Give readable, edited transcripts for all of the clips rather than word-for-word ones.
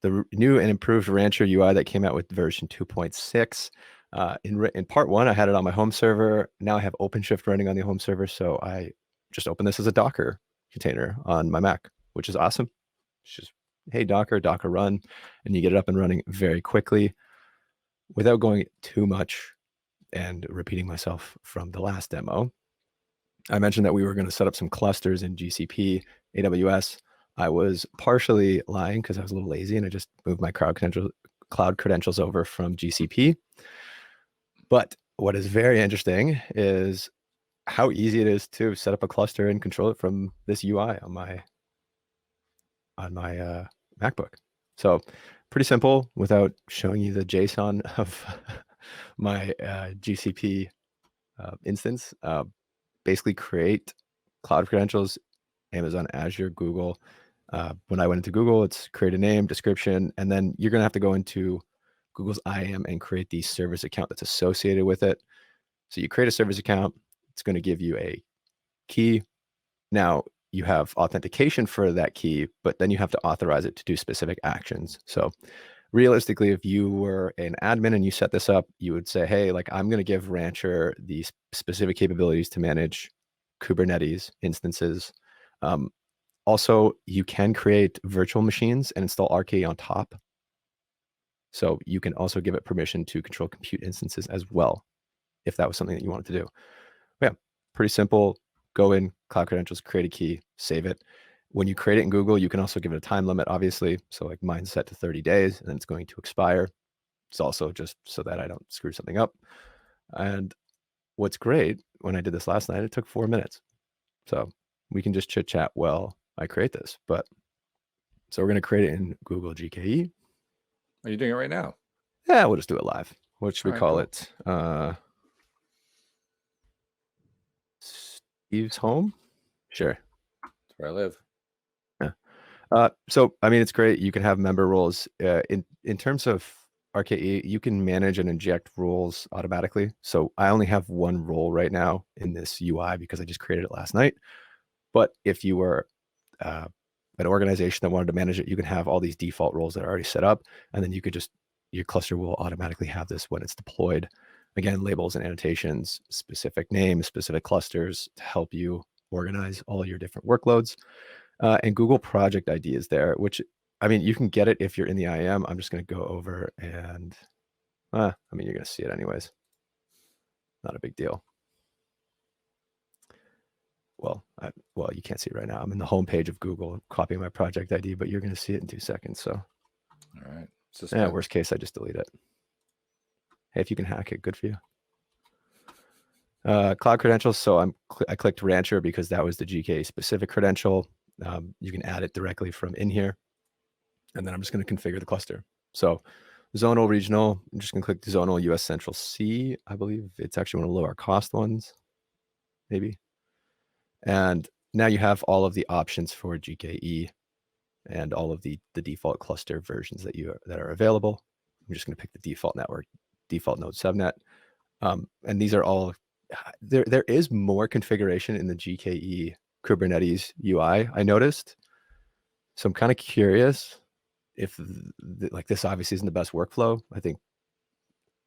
the new and improved Rancher UI that came out with version 2.6. In part 1, I had it on my home server. Now I have OpenShift running on the home server, so I just open this as a Docker container on my Mac, which is awesome. It's just, hey, Docker run, and you get it up and running very quickly without going too much and repeating myself from the last demo. I mentioned that we were going to set up some clusters in GCP, AWS. I was partially lying because I was a little lazy and I just moved my cloud credentials over from GCP. But what is very interesting is how easy it is to set up a cluster and control it from this UI on my MacBook. So pretty simple without showing you the JSON of my GCP instance. Basically create cloud credentials, Amazon, Azure, Google. When I went into Google, it's create a name, description, and then you're going to have to go into Google's IAM and create the service account that's associated with it. So you create a service account. It's going to give you a key. Now you have authentication for that key, but then you have to authorize it to do specific actions. So realistically, if you were an admin and you set this up, you would say, hey, like I'm going to give Rancher these specific capabilities to manage Kubernetes instances. Also, you can create virtual machines and install RKE on top. So you can also give it permission to control compute instances as well, if that was something that you wanted to do. But yeah, pretty simple. Go in, cloud credentials, create a key, save it. When you create it in Google, you can also give it a time limit, obviously. So like mine's set to 30 days and then it's going to expire. It's also just so that I don't screw something up. And what's great, when I did this last night, it took 4 minutes. So we can just chit chat while I create this. But so we're going to create it in Google GKE. Are you doing it right now? Yeah, we'll just do it live. What should we call it? Steve's home? Sure. That's where I live. Yeah. So, I mean, it's great. You can have member roles. In terms of RKE, you can manage and inject roles automatically. So I only have one role right now in this UI because I just created it last night. But if you were an organization that wanted to manage it, you can have all these default roles that are already set up. And then you could just, your cluster will automatically have this when it's deployed. Again, labels and annotations, specific names, specific clusters to help you organize all your different workloads. And Google Project ID is there, which, I mean, you can get it if you're in the IAM. I'm just going to go over and, I mean, you're going to see it anyways. Not a big deal. Well, you can't see it right now. I'm in the homepage of Google copying my project ID, but you're going to see it in 2 seconds. So, all right. Yeah, worst case, I just delete it. Hey, if you can hack it, good for you. Cloud credentials. So I clicked Rancher because that was the GKE specific credential. You can add it directly from in here. And then I'm just going to configure the cluster. So zonal, regional, I'm just going to click zonal US Central C. I believe it's actually one of the lower cost ones, maybe. And now you have all of the options for GKE and all of the default cluster versions that are available. I'm just going to pick the default network, default node subnet. And these are all, there is more configuration in the GKE Kubernetes UI, I noticed. So I'm kind of curious if like this obviously isn't the best workflow. I think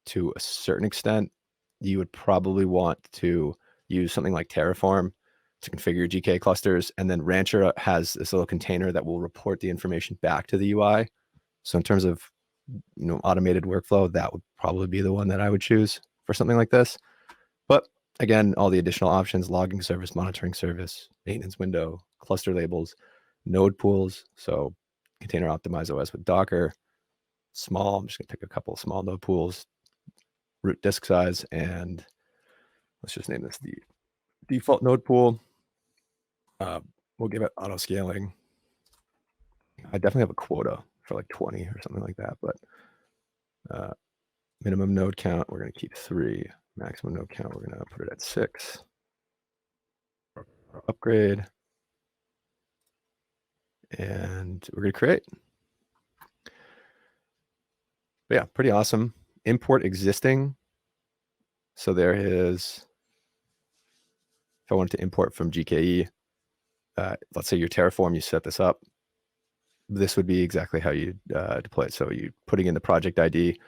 to a certain extent, you would probably want to use something like Terraform to configure your GKE clusters. And then Rancher has this little container that will report the information back to the UI. So in terms of, automated workflow, that would probably be the one that I would choose for something like this. But again, all the additional options, logging service, monitoring service, maintenance window, cluster labels, node pools. So container optimized OS with Docker, small, I'm just gonna pick a couple of small node pools, root disk size, and let's just name this the default node pool. We'll give it auto scaling. I definitely have a quota for like 20 or something like that, but minimum node count, we're going to keep 3. Maximum node count, we're going to put it at 6. Upgrade. And we're going to create. But yeah, pretty awesome. Import existing. So there is, if I wanted to import from GKE, let's say your Terraform, you set this up. this would be exactly how you deploy it. So you putting in the project ID,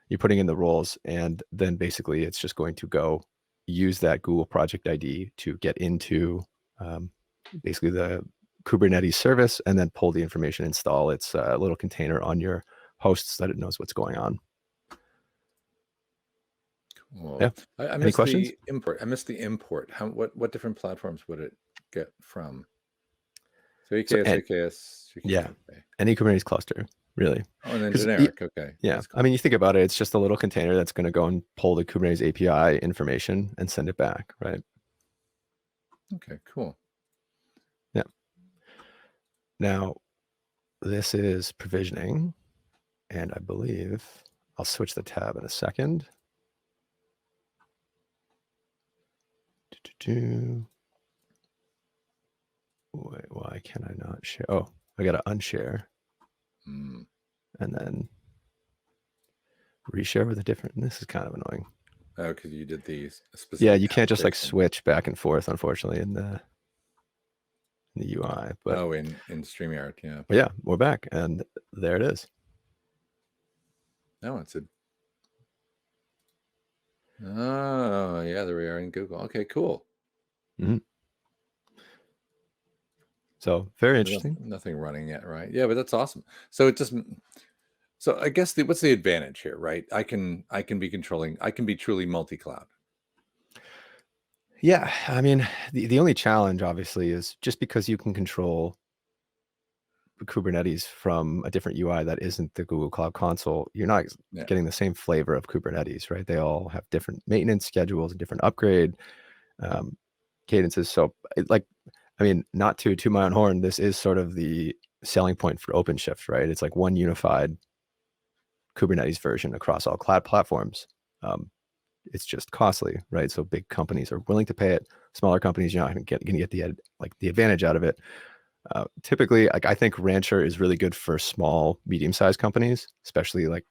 you're putting in the roles, and then basically it's just going to go use that Google project ID to get into basically the Kubernetes service and then pull the information, install its little container on your hosts so that it knows what's going on. Cool. Yeah. I Any missed questions? the import. I missed the import. What different platforms would it get from? So So, EKS, AKS, yeah, okay. any Kubernetes cluster, really. Oh, and then 'Cause generic. Okay. yeah, That's cool. I mean, you think about it, it's just a little container that's going to go and pull the Kubernetes API information and send it back, right? Okay, cool. Yeah. Now, this is provisioning, and I believe I'll switch the tab in a second. Wait, why can I not share? Oh, I got to unshare and then reshare with a different. This is kind of annoying. Oh, because you did the specific. Yeah, you can't just like switch back and forth, unfortunately, in the UI. But in StreamYard, yeah. But yeah, we're back, and there it is. No, it's a. Oh, yeah, there we are in Google. Okay, cool. Mm-hmm. So very interesting. Nothing running yet, right? Yeah, but that's awesome. So it just. So I guess what's the advantage here, right? I can be controlling. I can be truly multi-cloud. Yeah, I mean, the only challenge, obviously, is just because you can control Kubernetes from a different UI that isn't the Google Cloud Console, you're not getting the same flavor of Kubernetes, right? They all have different maintenance schedules and different upgrade cadences. So, I mean, not to my own horn, this is sort of the selling point for OpenShift, right? It's like one unified Kubernetes version across all cloud platforms. It's just costly, right? So big companies are willing to pay it. Smaller companies, you're not going to get the advantage out of it. Typically, like I think Rancher is really good for small, medium-sized companies, especially like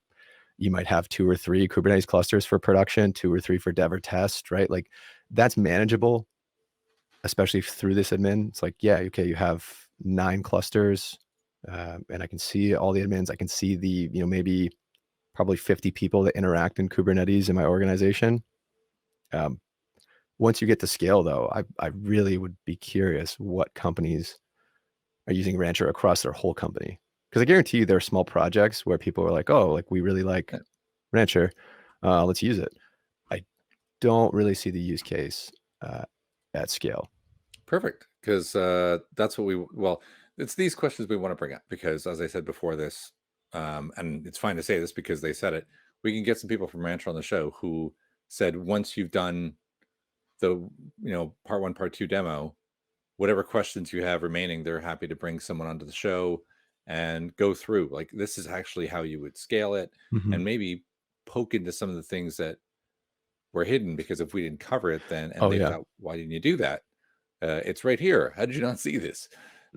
you might have 2 or 3 Kubernetes clusters for production, 2 or 3 for dev or test, right? Like that's manageable, especially through this admin. It's like, yeah, okay, you have 9 clusters, and I can see all the admins. I can see the, maybe probably 50 people that interact in Kubernetes in my organization. Once you get to scale, though, I really would be curious what companies are using Rancher across their whole company. Because I guarantee you there are small projects where people are like, oh, like we really like Rancher, let's use it. I don't really see the use case at scale. Perfect, because that's what it's these questions we want to bring up, because as I said before this, and it's fine to say this because they said it, we can get some people from Rancher on the show who said once you've done the part 1, part 2 demo, whatever questions you have remaining, they're happy to bring someone onto the show and go through like this is actually how you would scale it, and maybe poke into some of the things that were hidden, because if we didn't cover it then and thought, why didn't you do that? It's right here. How did you not see this?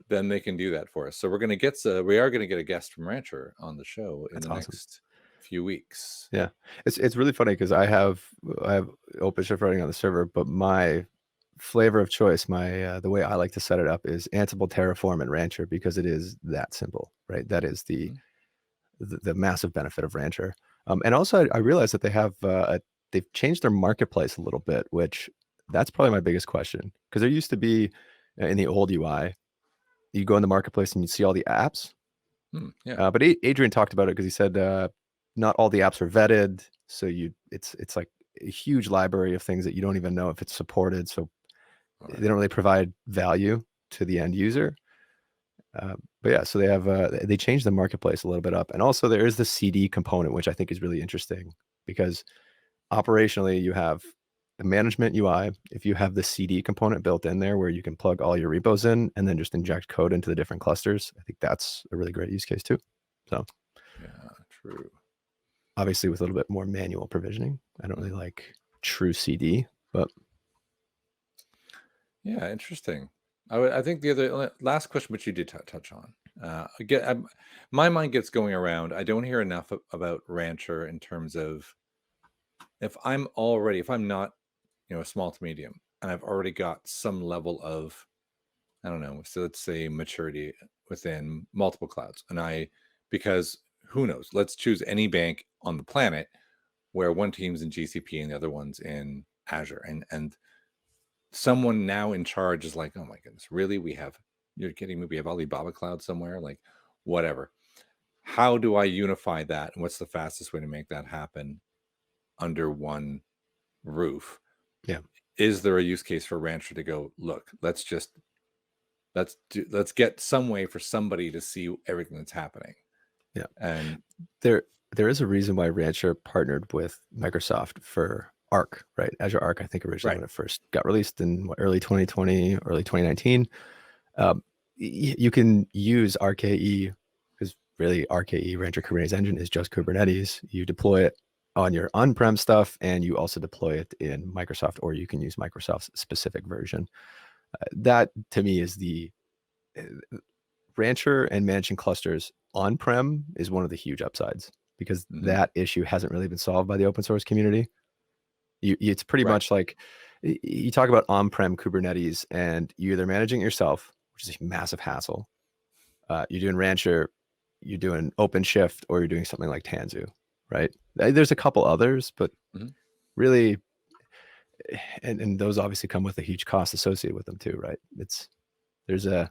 Then they can do that for us. So we are going to get a guest from Rancher on the show in the next few weeks. Yeah, it's really funny because I have OpenShift running on the server, but my flavor of choice, the way I like to set it up is Ansible, Terraform, and Rancher, because it is that simple, right? That is the massive benefit of Rancher. And also, I realized that they have they've changed their marketplace a little bit, which that's probably my biggest question, because there used to be in the old UI, you go in the marketplace and you see all the apps. But Adrian talked about it because he said not all the apps are vetted, so it's like a huge library of things that you don't even know if it's supported. So they don't really provide value to the end user. But yeah, so they changed the marketplace a little bit up, and also there is the CD component, which I think is really interesting, because operationally you have the management UI. If you have the CD component built in there where you can plug all your repos in and then just inject code into the different clusters, I think that's a really great use case too. So yeah, true. Obviously with a little bit more manual provisioning. I don't really like true CD, but yeah, interesting. I think the other last question, which you did touch on, again, my mind gets going around. I don't hear enough about Rancher in terms of if I'm not, small to medium, and I've already got some level of I don't know, so let's say maturity within multiple clouds. And because who knows, let's choose any bank on the planet where one team's in GCP and the other one's in Azure. And someone now in charge is like, oh my goodness, really? You're kidding me? We have Alibaba Cloud somewhere? Like, whatever. How do I unify that? And what's the fastest way to make that happen under one roof? Yeah. Is there a use case for Rancher to go, look, let's get some way for somebody to see everything that's happening? Yeah. And there is a reason why Rancher partnered with Microsoft for Arc, right? Azure Arc, I think originally Right. when it first got released in early 2020, early 2019. You can use RKE, because really RKE, Rancher Kubernetes Engine, is just Kubernetes. You deploy it on your on-prem stuff, and you also deploy it in Microsoft, or you can use Microsoft's specific version. That to me is the Rancher, and managing clusters on-prem is one of the huge upsides, because that issue hasn't really been solved by the open source community. It's pretty much like you talk about on-prem Kubernetes, and you're either managing it yourself, which is a massive hassle. You're doing Rancher, you're doing OpenShift, or you're doing something like Tanzu, right? There's a couple others, but really, and those obviously come with a huge cost associated with them too, right? There's a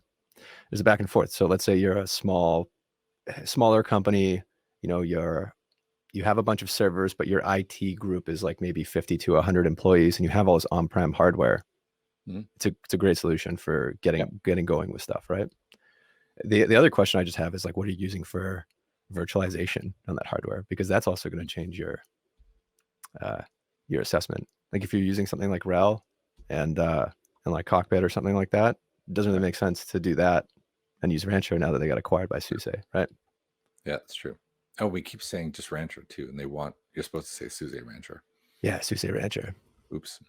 back and forth. So let's say you're a smaller company, you have a bunch of servers, but your IT group is like maybe 50 to 100 employees, and you have all this on-prem hardware. It's a great solution for getting going with stuff, right? The other question I just have is like, what are you using for virtualization on that hardware? Because that's also going to change your assessment. Like if you're using something like RHEL and like Cockpit or something like that, it doesn't really make sense to do that and use Rancher now that they got acquired by SUSE, right? Yeah, that's true. Oh, we keep saying just Rancher too, and you're supposed to say SUSE Rancher. Yeah, SUSE Rancher. Oops.